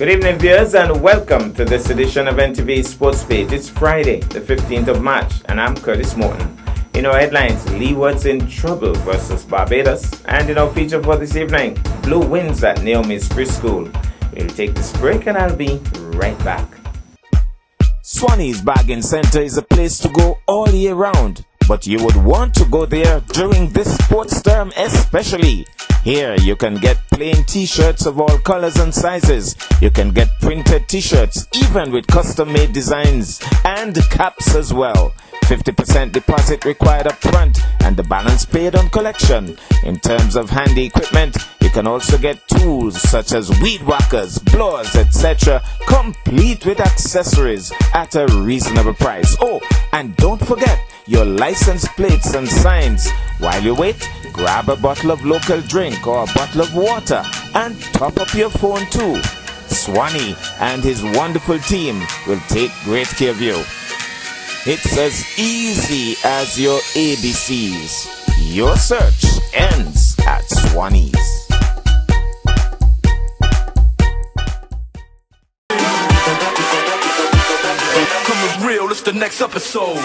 Good evening, viewers, and welcome to this edition of NTV Sports Page. It's Friday, the 15th of March, and I'm Curtis Morton. In our headlines, Leeward's in trouble versus Barbados, and in our feature for this evening, Blue wins at Naomi's preschool. We'll take this break, and I'll be right back. Swanee's Bargain Center is a place to go all year round, but you would want to go there during this sports term especially. Here you can get plain t-shirts of all colors and sizes. You can get printed t-shirts even with custom-made designs and caps as well. 50% deposit required up front and the balance paid on collection. In terms of handy equipment, you can also get tools such as weed whackers, blowers, etc. complete with accessories at a reasonable price. Oh, and don't forget your license plates and signs. While you wait, grab a bottle of local drink or a bottle of water and top up your phone too. Swanee and his wonderful team will take great care of you. It's as easy as your ABCs. Your search ends at Swanee's. Coming real, it's the next episode.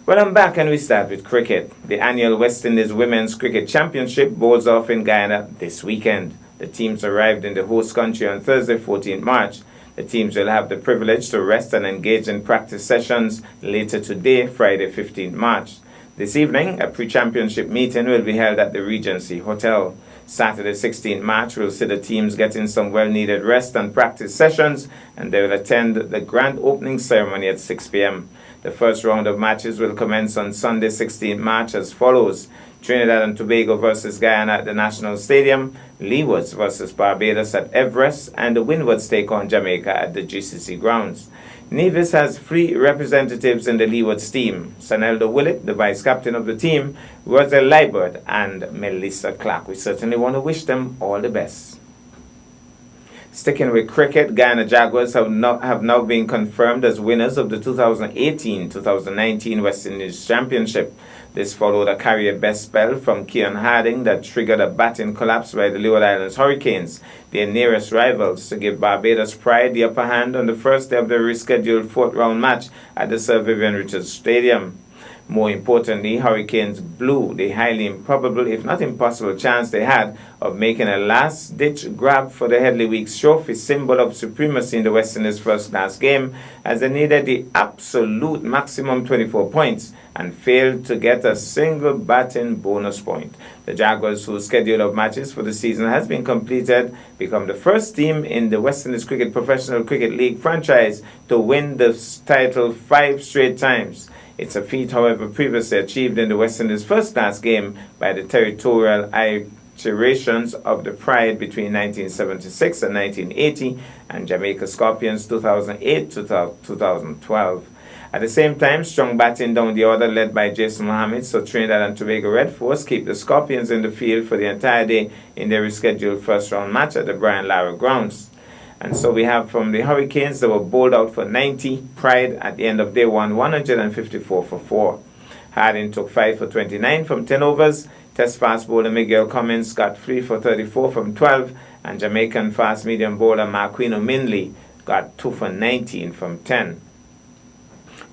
Well, I'm back and we start with cricket. The annual West Indies Women's Cricket Championship bowls off in Guyana this weekend. The teams arrived in the host country on Thursday, 14th March. The teams will have the privilege to rest and engage in practice sessions later today, Friday, 15th March. This evening, a pre-championship meeting will be held at the Regency Hotel. Saturday, 16th March, we'll see the teams getting some well-needed rest and practice sessions, and they will attend the grand opening ceremony at 6 p.m. The first round of matches will commence on Sunday, 16th March as follows. Trinidad and Tobago versus Guyana at the National Stadium, Leewards versus Barbados at Everest, and the Windwards take on Jamaica at the GCC grounds. Nevis has 3 representatives in the Leewards team: Saneldo Willett, the vice-captain of the team, Rosa Liebert, and Melissa Clark. We certainly want to wish them all the best. Sticking with cricket, Guyana Jaguars have now been confirmed as winners of the 2018-2019 West Indies Championship. This followed a career-best spell from Keon Harding that triggered a batting collapse by the Leeward Islands Hurricanes, their nearest rivals, to give Barbados Pride the upper hand on the first day of the rescheduled 4th-round match at the Sir Vivian Richards Stadium. More importantly, Hurricanes blew the highly improbable, if not impossible, chance they had of making a last-ditch grab for the Headley Weeks Trophy, symbol of supremacy in the West Indies first-class game, as they needed the absolute maximum 24 points and failed to get a single batting bonus point. The Jaguars, whose schedule of matches for the season has been completed, become the first team in the West Indies Cricket Professional Cricket League franchise to win the title 5 straight times. It's a feat, however, previously achieved in the West Indies first-class game by the territorial iterations of the Pride between 1976 and 1980 and Jamaica Scorpions 2008 to 2012. At the same time, strong batting down the order led by Jason Mohammed, so Trinidad and Tobago Red Force keep the Scorpions in the field for the entire day in their rescheduled first-round match at the Brian Lara grounds. And so we have from the Hurricanes, they were bowled out for 90. Pride at the end of day 154 for 4. Harding took 5 for 29 from 10 overs. Test fast bowler Miguel Cummins got 3 for 34 from 12. And Jamaican fast medium bowler Marquino Mindley got 2 for 19 from 10.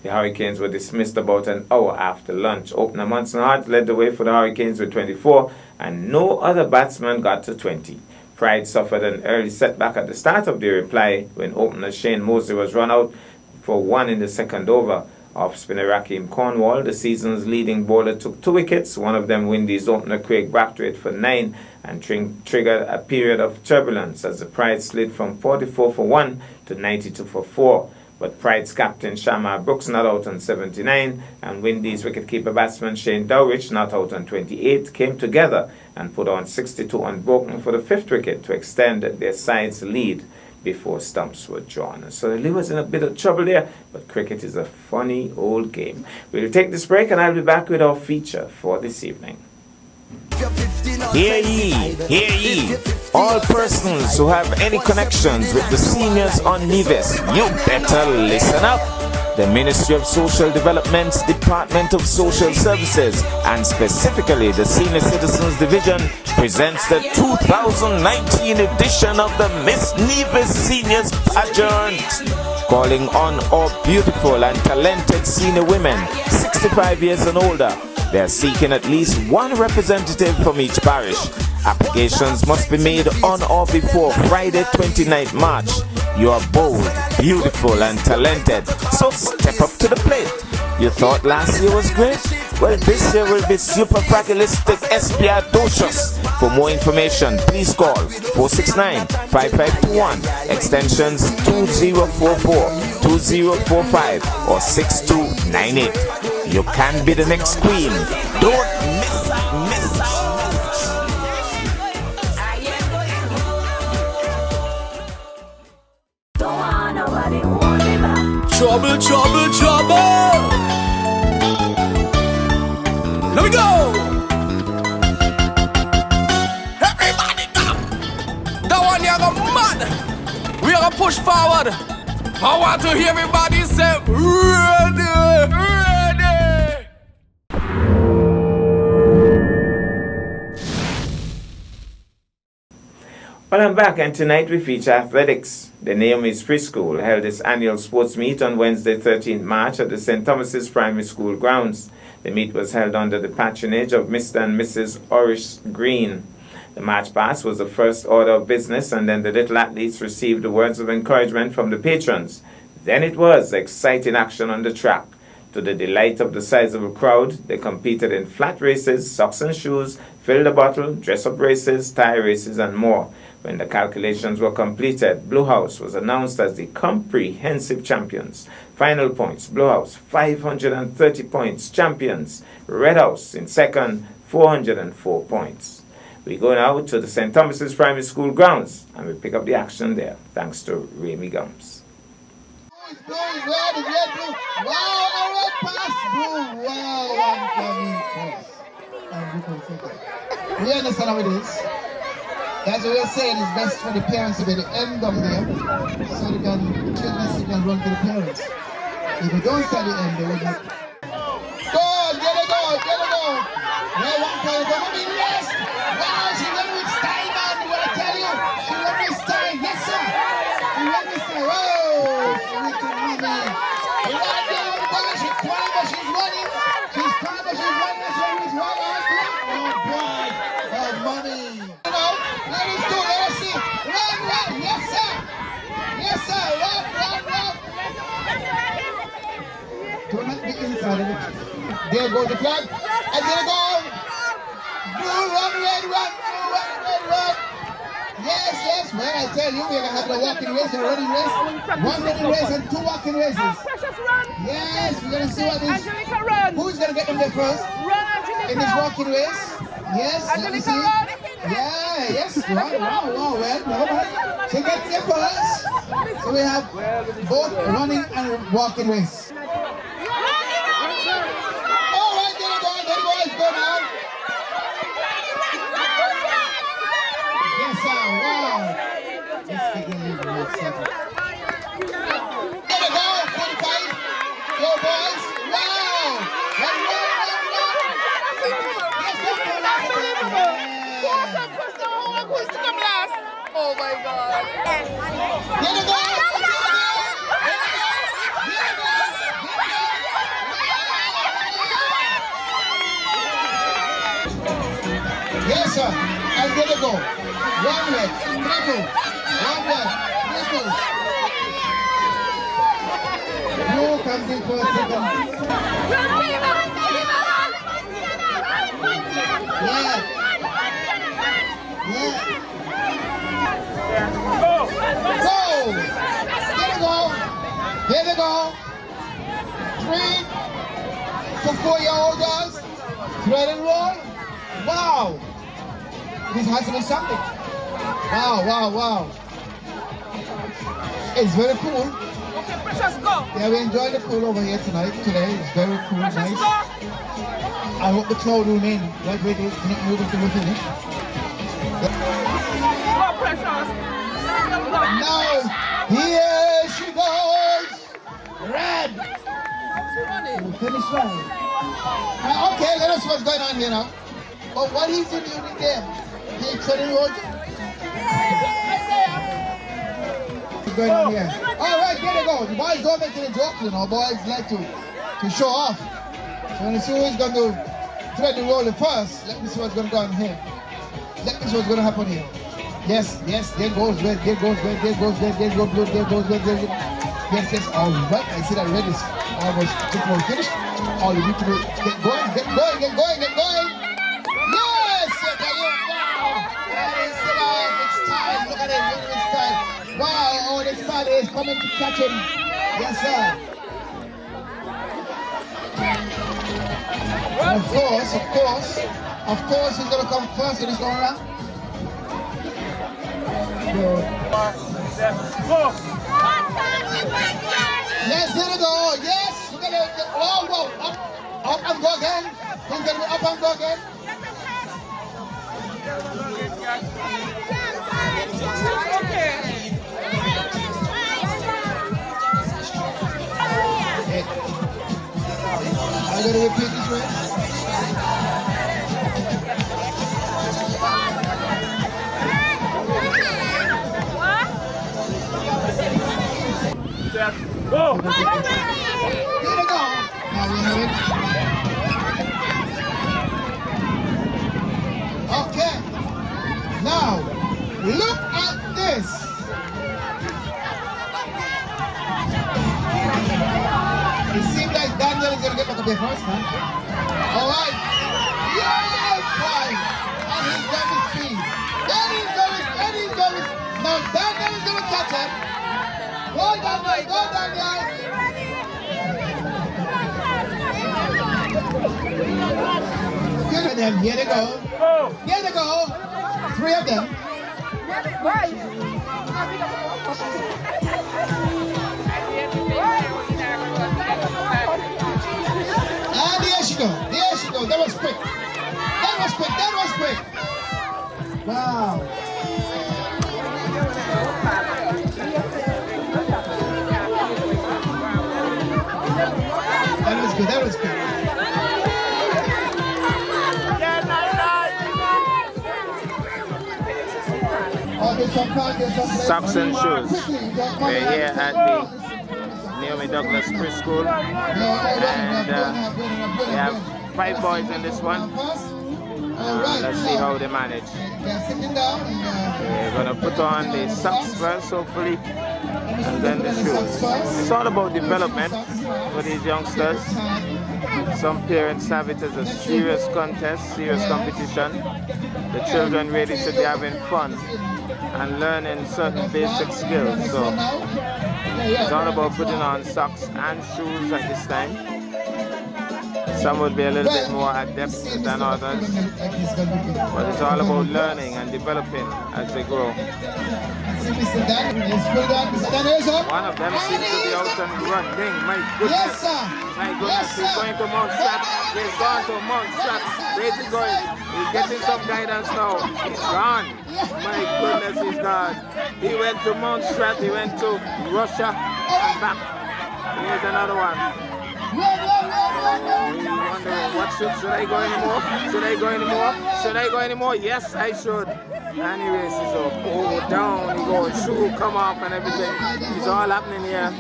The Hurricanes were dismissed about an hour after lunch. Opener Munson Hart led the way for the Hurricanes with 24, and no other batsman got to 20. Pride suffered an early setback at the start of their reply when opener Shane Mosley was run out for 1 in the second over. Off-spinner Rakeem Cornwall, the season's leading bowler, took 2 wickets, one of them Windies opener Craig Brathwaite for 9, and triggered a period of turbulence as the Pride slid from 44 for 1 to 92 for 4. But Pride's captain Shamar Brooks not out on 79 and Windies wicketkeeper batsman Shane Dowrich not out on 28 came together and put on 62 unbroken for the 5th wicket to extend their side's lead before stumps were drawn. So the Leewards in a bit of trouble there, but cricket is a funny old game. We'll take this break and I'll be back with our feature for this evening. Hear ye, hear ye. All persons who have any connections with the seniors on Nevis, you better listen up. the Ministry of Social Development's Department of Social Services, and specifically the Senior Citizens Division, presents the 2019 edition of the Miss Nevis Seniors Pageant, calling on all beautiful and talented senior women 65 years and older. They are seeking at least one representative from each parish. Applications must be made on or before Friday 29th March. You are bold, beautiful and talented, so step up to the plate. You thought last year was great? Well, this year will be superfragilistic espiadocious. For more information, please call 469-5521, extensions 2044, 2045 or 6298. You can be the next queen. Don't miss. Trouble, trouble, trouble. Let me go. Everybody come. That one you go mad. We are gonna push forward. I want to hear everybody say ready, ready. Well, I'm back, and tonight we feature athletics. The Naomi's Preschool held its annual sports meet on Wednesday, 13th March at the St. Thomas's Primary School grounds. The meet was held under the patronage of Mr. and Mrs. Orish Green. The march past was the first order of business, and then the little athletes received the words of encouragement from the patrons. Then it was exciting action on the track. To the delight of the sizable crowd, they competed in flat races, socks and shoes, fill the bottle, dress-up races, tie races, and more. When the calculations were completed, Blue House was announced as the comprehensive champions. Final points, Blue House 530 points, champions. Red House in second, 404 points. We go now to the St. Thomas's Primary School grounds, and we pick up the action there, thanks to Remy Gums. Blue, red, blue. Wow, a red pass, blue. Wow, we understand how it is. That's what we're saying, it's best for the parents to be the end down there, so they can, children can run to the parents. If you don't start the end, they will not. Go, get it go. Well, one point, go, mommy, yes. Wow, she went with style, man, what I tell you. She went with style, yes, sir. She went with style, whoa. She went to mommy. Right there, everybody, she's crying, but she's running. She's crying, but she's running, she's running. Oh, boy, oh, mommy. Inside of it. There goes the flag. And there it goes. Blue, run, red, run. Blue, run. Yes. Well, I tell you, we're going to have the walking race, a running race. One running race and two walking races. Yes, we're going to see what this. Who's going to get them there first? In this walking race? Yes, let me see. Yeah, yes. Wow. Well, nobody. She gets there first. So we have both running and walking race. Oh my God. Yes, sir. I'm gonna go. One leg, triple. One leg, triple. You comes in for a second. Yeah. Go! Here we go. 3 to 4-year-old girls. Thread and roll. Wow. This has to be something. Wow. It's very cool. Okay, precious, go. Yeah, we enjoy the pool over here today. It's very cool, nice. I hope the crowd will remain right where it is, not moving to the finish. Go, precious. Now, here she goes. Red. Finish line. Okay, let us see what's going on here now. But what he's doing there, he's turning road. What's going on here? All right, there they go. The boys don't make any jokes, you know. Boys like to show off. So when you see who's going to thread the roll first, let me see what's going to go on here. Let me see what's going to happen here. Yes, there goes red, there goes red, there goes red, there goes blue, there goes red, there goes... Yes, all right. I see that red is almost finished. All you need to do is get going. Yes! It's time. Look at it. It's time. Wow, oh, this body is coming to catch him. Yes, sir. And of course, he's going to come first in this going around. Yes, here we go. Yes, we're gonna go up and go again. He's gonna be up and go again. Okay. I'm gonna repeat this way. Go! Here we go. Now we have it. Okay. Now, look at this. It seems like Daniel is going to get back up there first, huh? All right. Yeah, boy. And he's got his speed. Then he's going. Now Daniel is going to catch him. Go, Daniel. Good at them. Here they go. Three of them. And there she go. That was quick. Wow. That was good. Socks and shoes. We're here at the Naomi Douglas Preschool, and we have 5 boys in this one. Let's see how they manage. We're going to put on the socks first, hopefully, and then the shoes. It's all about development for these youngsters. Some parents have it as a serious contest, serious competition. The children really should be having fun and learning certain basic skills. So it's all about putting on socks and shoes at this time. Some would be a little bit more adept than others, but it's all about learning and developing as they grow. One of them seems to be out and running. My goodness. He's going to Mount Strat. He's gone to Mount Strat. Where's he going? He's getting some guidance now. He's gone. My goodness, he's gone. He went to Mount Strat. He went to Russia and back. Here's another one. Wondering what should I go anymore? Should I go anymore? Yes, I should. And he races up. Oh, down he goes. Shoe come off and everything. It's all happening here.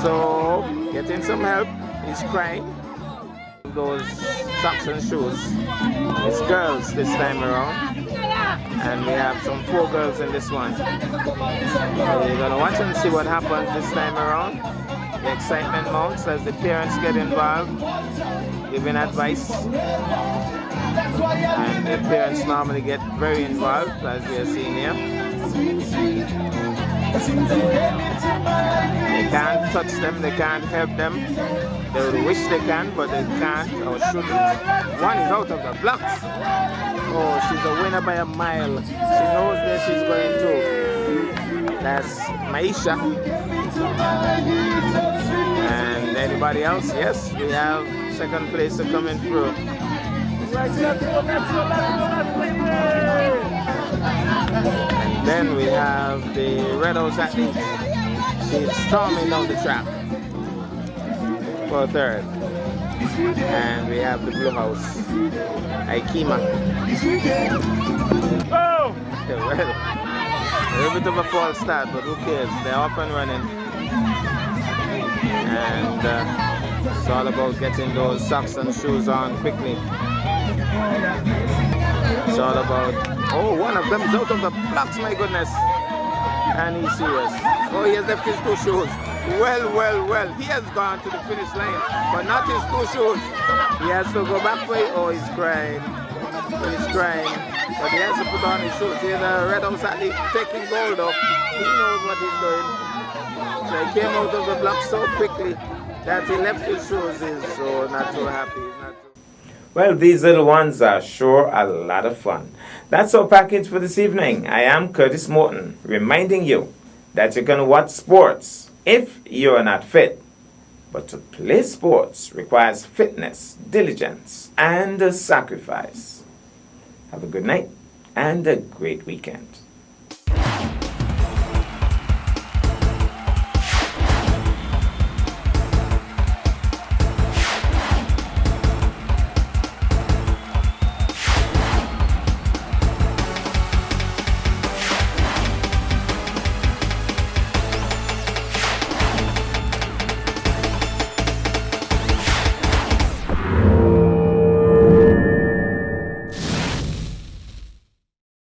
So, getting some help. He's crying. Those socks and shoes. It's girls this time around. And we have some 4 girls in this one. So you're going to watch and see what happens this time around. The excitement mounts as the parents get involved, giving advice. And the parents normally get very involved, as we are seeing here. They can't touch them, they can't help them. They would wish they can, but they can't or shouldn't. One is out of the blocks. Oh, she's a winner by a mile. She knows where she's going to. That's Maisha. And anybody else? Yes, we have second place coming through. And then we have the Red House athlete. She's storming down the track. for third. And we have the Blue House, Aikima. Oh! Well, a little bit of a false start, but who cares? They're off and running. And it's all about getting those socks and shoes on quickly. It's all about, oh, one of them is out of the blocks, my goodness. And he's serious. Oh, he has left his two shoes. Well, he has gone to the finish line, but not his two shoes. He has to go back for it. Oh, he's crying. He's crying. But he has to put on his shoes. He's a Red House athlete taking gold off. He knows what he's doing. So he came out of the block so quickly that he left his shoes. He's so not so happy. Well, these little ones are sure a lot of fun. That's our package for this evening. I am Curtis Morton, reminding you that you can watch sports if you are not fit. But to play sports requires fitness, diligence, and a sacrifice. Have a good night and a great weekend.